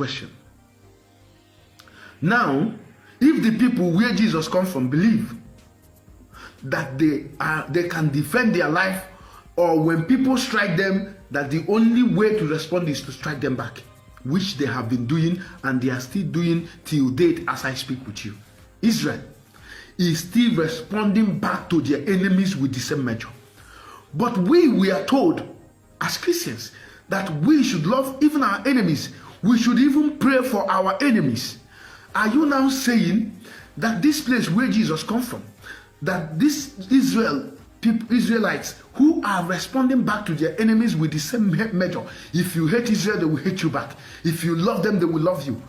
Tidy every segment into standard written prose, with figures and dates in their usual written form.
question. Now, if the people where Jesus comes from believe that they can defend their life, or when people strike them, that the only way to respond is to strike them back, which they have been doing and they are still doing till date as I speak with you. Israel is still responding back to their enemies with the same measure. But we are told as Christians that we should love even our enemies. We should even pray for our enemies. Are you now saying that this place where Jesus comes from, that this Israelites who are responding back to their enemies with the same measure, if you hate Israel, they will hate you back. If you love them, they will love you.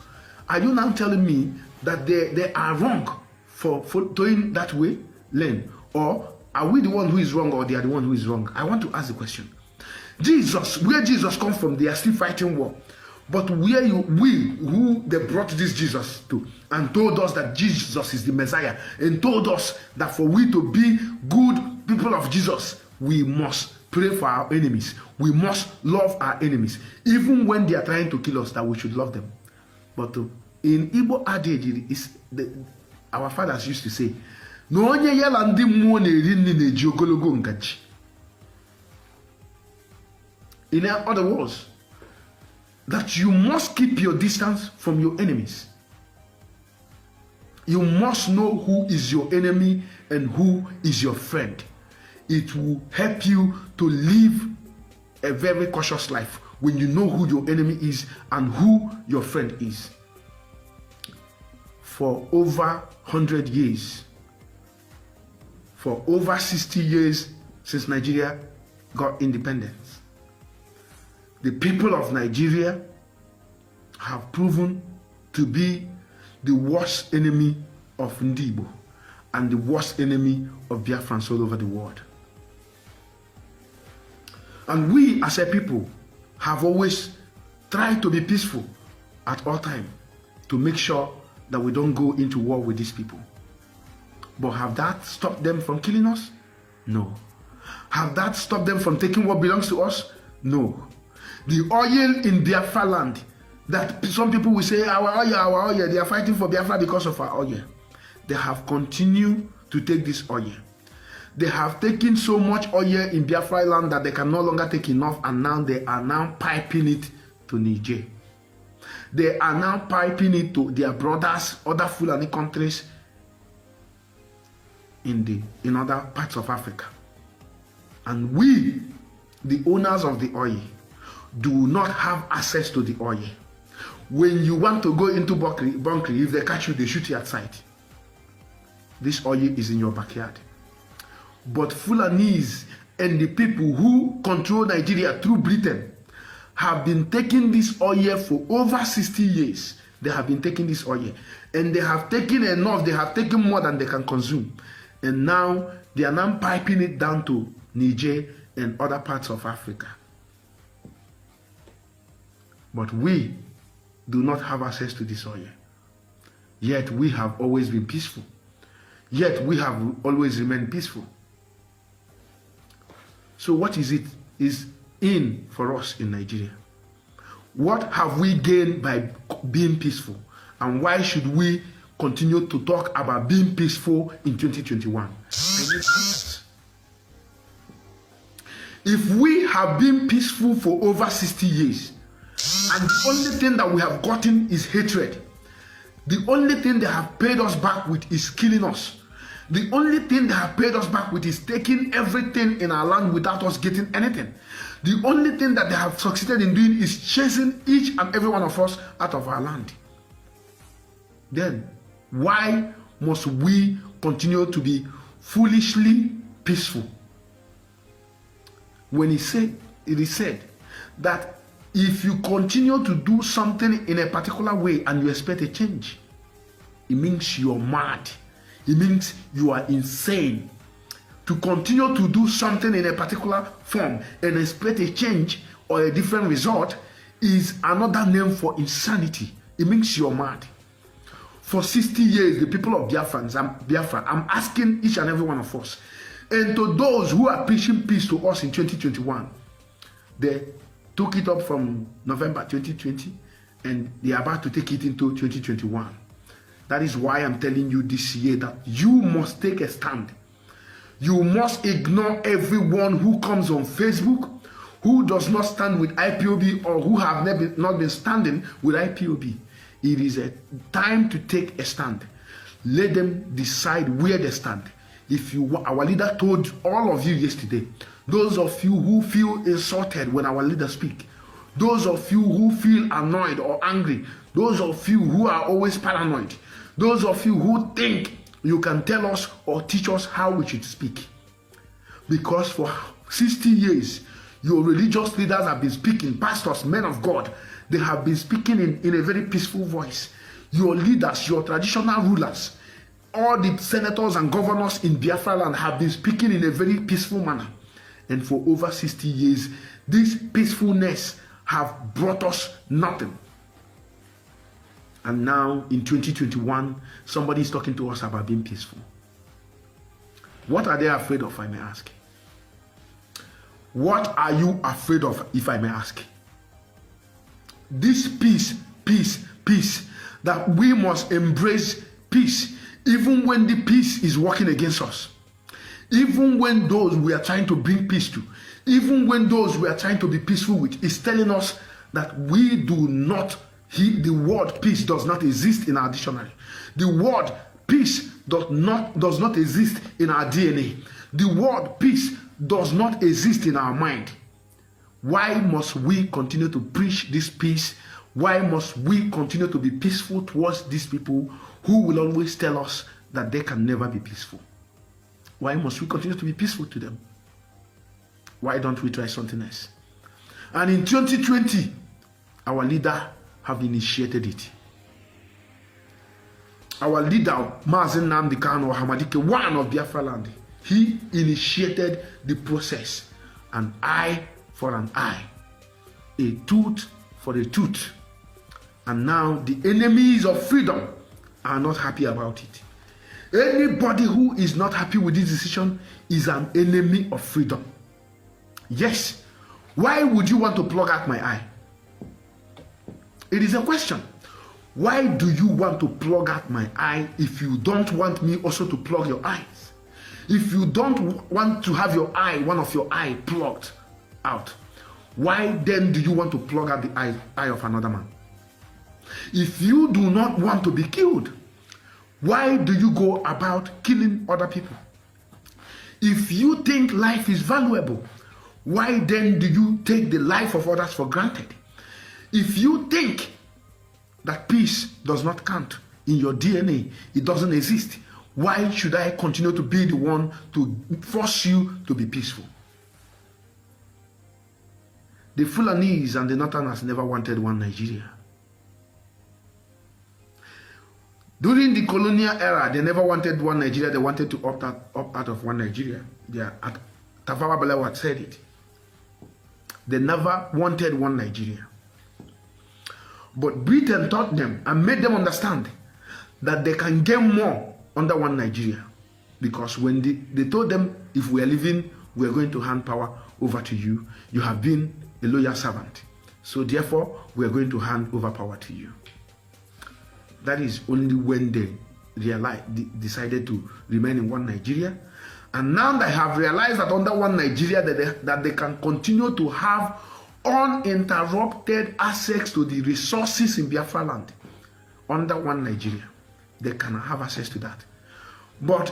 Are you now telling me that they are wrong for doing that way, Len? Or are we the one who is wrong, or they are the one who is wrong? I want to ask the question. Where Jesus comes from, they are still fighting war. But who they brought this Jesus to and told us that Jesus is the Messiah, and told us that for we to be good people of Jesus, we must pray for our enemies. We must love our enemies. Even when they are trying to kill us, that we should love them. But in Igbo adage, our fathers used to say, no onye yala ndi mmụọ na-eri nri na-eji ogologo ngaji. In other words, that you must keep your distance from your enemies. You must know who is your enemy and who is your friend. It will help you to live a very cautious life when you know who your enemy is and who your friend is. For over 100 years, for over 60 years since Nigeria got independence, the people of Nigeria have proven to be the worst enemy of Ndibo and the worst enemy of Biafrans all over the world. And we as a people have always tried to be peaceful at all times to make sure that we don't go into war with these people. But have that stopped them from killing us? No. Have that stopped them from taking what belongs to us? No. The oil in Biafra land, that some people will say, our oil, they are fighting for Biafra because of our oil. They have continued to take this oil. They have taken so much oil in Biafra land that they can no longer take enough, and now they are now piping it to Niger. They are now piping it to their brothers, other Fulani countries in other parts of Africa. And we, the owners of the oil, do not have access to the oil. When you want to go into bunkering, if they catch you, they shoot you at sight. This oil is in your backyard. But Fulanis and the people who control Nigeria through Britain have been taking this oil for over 60 years. They have been taking this oil. And they have taken enough. They have taken more than they can consume. And now they are now piping it down to Niger and other parts of Africa. But we do not have access to this oil. Yet we have always been peaceful. Yet we have always remained peaceful. So what is in for us in Nigeria? What have we gained by being peaceful? And why should we continue to talk about being peaceful in 2021? If we have been peaceful for over 60 years, and the only thing that we have gotten is hatred, the only thing they have paid us back with is killing us. The only thing they have paid us back with is taking everything in our land without us getting anything. The only thing that they have succeeded in doing is chasing each and every one of us out of our land. Then, why must we continue to be foolishly peaceful? When it is said that if you continue to do something in a particular way and you expect a change, it means you're mad. It means you are insane. To continue to do something in a particular form and expect a change or a different result is another name for insanity. It means you're mad. For 60 years, the people of Biafra, I'm asking each and every one of us, and to those who are preaching peace to us in 2021, they took it up from November 2020 and they are about to take it into 2021. That is why I'm telling you this year that you must take a stand. You must ignore everyone who comes on Facebook, who does not stand with IPOB or who have not been standing with IPOB. It is a time to take a stand. Let them decide where they stand. Our leader told all of you yesterday, those of you who feel insulted when our leader speak, those of you who feel annoyed or angry, those of you who are always paranoid, those of you who think you can tell us or teach us how we should speak. Because for 60 years, your religious leaders have been speaking, pastors, men of God, they have been speaking in a very peaceful voice. Your leaders, your traditional rulers, all the senators and governors in Biafra land have been speaking in a very peaceful manner. And for over 60 years, this peacefulness have brought us nothing. And now in 2021, somebody is talking to us about being peaceful. What are they afraid of, I may ask? What are you afraid of, if I may ask? This peace, that we must embrace peace, even when the peace is working against us. Even when those we are trying to bring peace to, even when those we are trying to be peaceful with is telling us that we do not, the word peace does not exist in our dictionary. The word peace does not exist in our DNA. The word peace does not exist in our mind. Why must we continue to preach this peace? Why must we continue to be peaceful towards these people who will always tell us that they can never be peaceful? Why must we continue to be peaceful to them? Why don't we try something else? And in 2020, our leader have initiated it. Our leader, Mazen Nnamdi Kanu Hamadike, one of Biafra land, he initiated the process. An eye for an eye, a tooth for a tooth. And now the enemies of freedom are not happy about it. Anybody who is not happy with this decision is an enemy of freedom. Yes. Why would you want to plug out my eye? It is a question. Why do you want to plug out my eye if you don't want me also to plug your eyes? If you don't want to have your eye, one of your eye plugged out, why then do you want to plug out the eye of another man? If you do not want to be killed, why do you go about killing other people? If you think life is valuable, why then do you take the life of others for granted? If you think that peace does not count in your DNA, it doesn't exist, why should I continue to be the one to force you to be peaceful? The Fulanis and the Northerners never wanted one Nigeria. During the colonial era, they never wanted one Nigeria. They wanted to opt out of one Nigeria. Tafawa Balewa said it. They never wanted one Nigeria. But Britain taught them and made them understand that they can gain more under one Nigeria. Because when they told them, if we are leaving, we are going to hand power over to you. You have been a loyal servant. So therefore, we are going to hand over power to you. That is only when they decided to remain in one Nigeria. And now they have realized that under one Nigeria, that they can continue to have uninterrupted access to the resources in Biafra land. Under one Nigeria, they can have access to that. But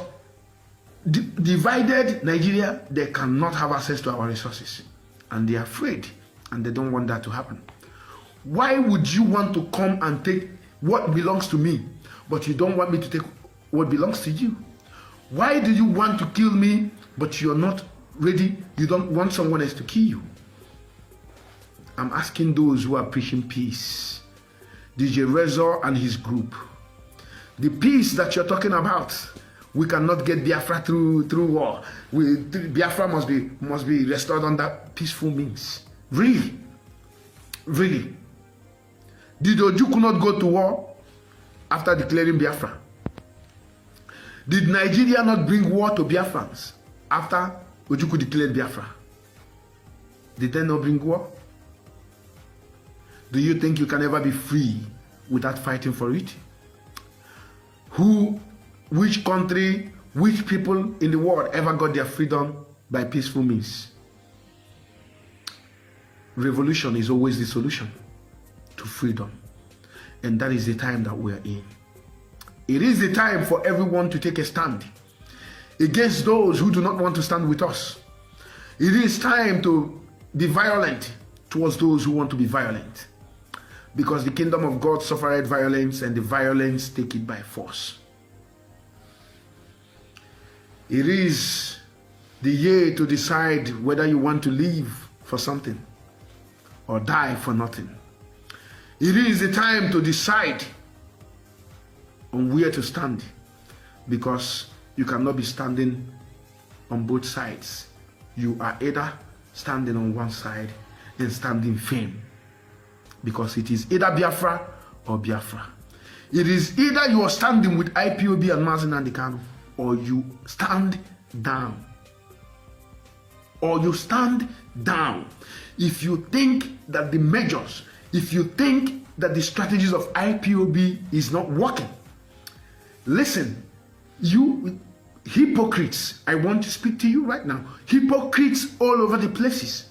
divided Nigeria, they cannot have access to our resources. And they are afraid, and they don't want that to happen. Why would you want to come and take what belongs to me, but you don't want me to take what belongs to you? Why do you want to kill me, but you're not ready? You don't want someone else to kill you? I'm asking those who are preaching peace, DJ REST0RÉ and his group. The peace that you're talking about, we cannot get Biafra through war. Biafra must be restored under peaceful means. Really? Really? Did Ojukwu not go to war after declaring Biafra? Did Nigeria not bring war to Biafrans after Ojukwu declared Biafra? Did they not bring war? Do you think you can ever be free without fighting for it? Which country, which people in the world ever got their freedom by peaceful means? Revolution is always the solution to freedom. And that is the time that we are in. It is the time for everyone to take a stand against those who do not want to stand with us. It is time to be violent towards those who want to be violent. Because the kingdom of God suffered violence, and the violence take it by force. It is the year to decide whether you want to live for something or die for nothing. It is the time to decide on where to stand, because you cannot be standing on both sides. You are either standing on one side and standing firm, because it is either Biafra or Biafra. It is either you are standing with IPOB and Mazi Nnamdi Kanu, or you stand down. Or you stand down. If you think that the measures, if you think that the strategies of IPOB is not working, listen, you hypocrites, I want to speak to you right now. Hypocrites all over the places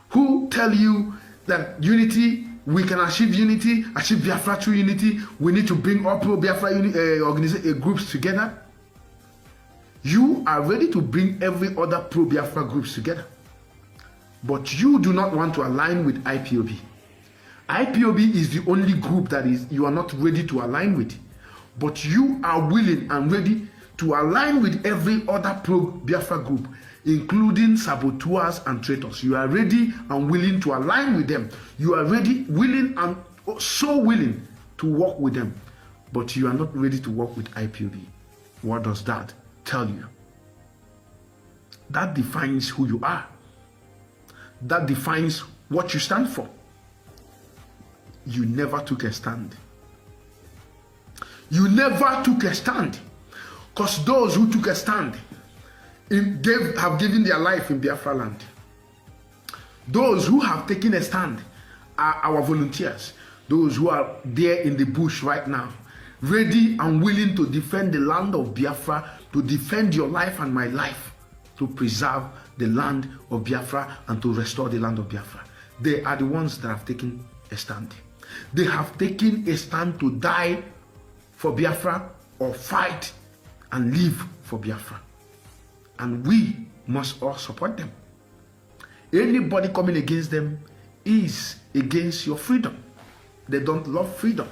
who tell you that unity, we can achieve unity, achieve Biafra through unity. We need to bring all pro-Biafra groups together. You are ready to bring every other pro-Biafra groups together. But you do not want to align with IPOB. IPOB is the only group that you are not ready to align with. But you are willing and ready to align with every other pro-Biafra group, including saboteurs and traitors. You are ready and willing to align with them. You are ready, willing, and so willing to work with them. But you are not ready to work with IPOB. What does that tell you? That defines who you are. That defines what you stand for. You never took a stand. You never took a stand. Because those who took a stand have given their life in Biafra land. Those who have taken a stand are our volunteers. Those who are there in the bush right now, ready and willing to defend the land of Biafra, to defend your life and my life, to preserve the land of Biafra and to restore the land of Biafra. They are the ones that have taken a stand. They have taken a stand to die for Biafra or fight and live for Biafra. And we must all support them. Anybody coming against them is against your freedom. They don't love freedom.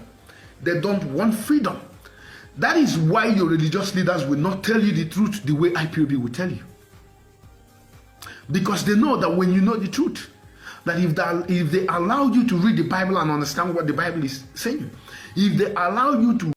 They don't want freedom. That is why your religious leaders will not tell you the truth the way IPOB will tell you. Because they know that when you know the truth, that if they allow you to read the Bible and understand what the Bible is saying, if they allow you to